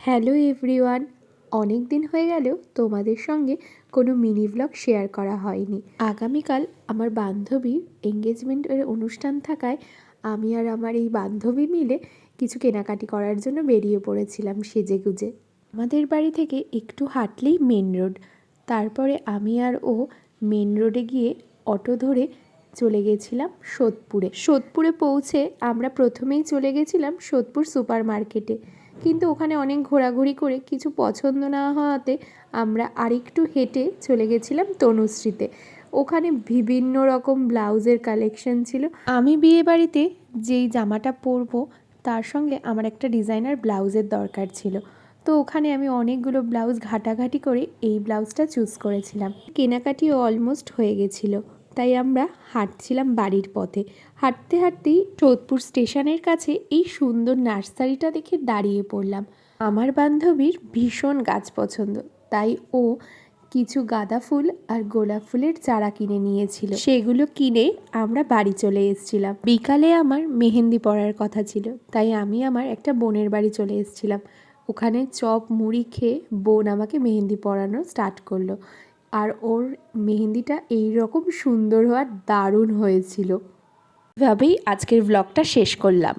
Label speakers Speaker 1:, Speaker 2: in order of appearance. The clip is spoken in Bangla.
Speaker 1: হ্যালো এভরিওয়ান, অনেক দিন হয়ে গেলেও তোমাদের সঙ্গে কোনো মিনি ব্লগ শেয়ার করা হয়নি। আগামীকাল আমার বান্ধবীর এঙ্গেজমেন্টের অনুষ্ঠান থাকায় আমি আর আমার এই বান্ধবী মিলে কিছু কেনাকাটি করার জন্য বেরিয়ে পড়েছিলাম সেজেগুজে। আমাদের বাড়ি থেকে একটু হাঁটলেই মেন রোড। তারপরে আমি আর ও মেন রোডে গিয়ে অটো ধরে চলে গেছিলাম সোদপুরে পৌঁছে আমরা প্রথমেই চলে গেছিলাম সোদপুর সুপার মার্কেটে, কিন্তু ওখানে অনেক ঘোরাঘুরি করে কিছু পছন্দ না হওয়াতে আমরা আরেকটু হেঁটে চলে গেছিলাম তনুশ্রীতে। ওখানে বিভিন্ন রকম ব্লাউজের কালেকশন ছিল। আমি বিয়ে বাড়িতে যেই জামাটা পরবো তার সঙ্গে আমার একটা ডিজাইনার ব্লাউজের দরকার ছিল, তো ওখানে আমি অনেকগুলো ব্লাউজ ঘাটাঘাটি করে এই ব্লাউজটা চুজ করেছিলাম। কেনাকাটিও অলমোস্ট হয়ে গেছিলো, তাই আমরা হাঁটছিলাম বাড়ির পথে। হাঁটতে হাঁটতেই সোদপুর স্টেশনের কাছে এই সুন্দর নার্সারিটা দেখে দাঁড়িয়ে পড়লাম। আমার বান্ধবীর ভীষণ গাছ পছন্দ, তাই ও কিছু গাঁদা ফুল আর গোলাপ ফুলের চারা কিনে নিয়েছিল। সেগুলো কিনে আমরা বাড়ি চলে এসেছিলাম। বিকালে আমার মেহেন্দি পড়ার কথা ছিল, তাই আমি আমার একটা বোনের বাড়ি চলে এসেছিলাম। ওখানে চপ মুড়ি খেয়ে বোন আমাকে মেহেন্দি পরানো স্টার্ট করলো, আর ওর মেহেন্দিটা এই রকম সুন্দর হওয়ার দারুণ হয়েছিল। এভাবেই আজকের ব্লগটা শেষ করলাম।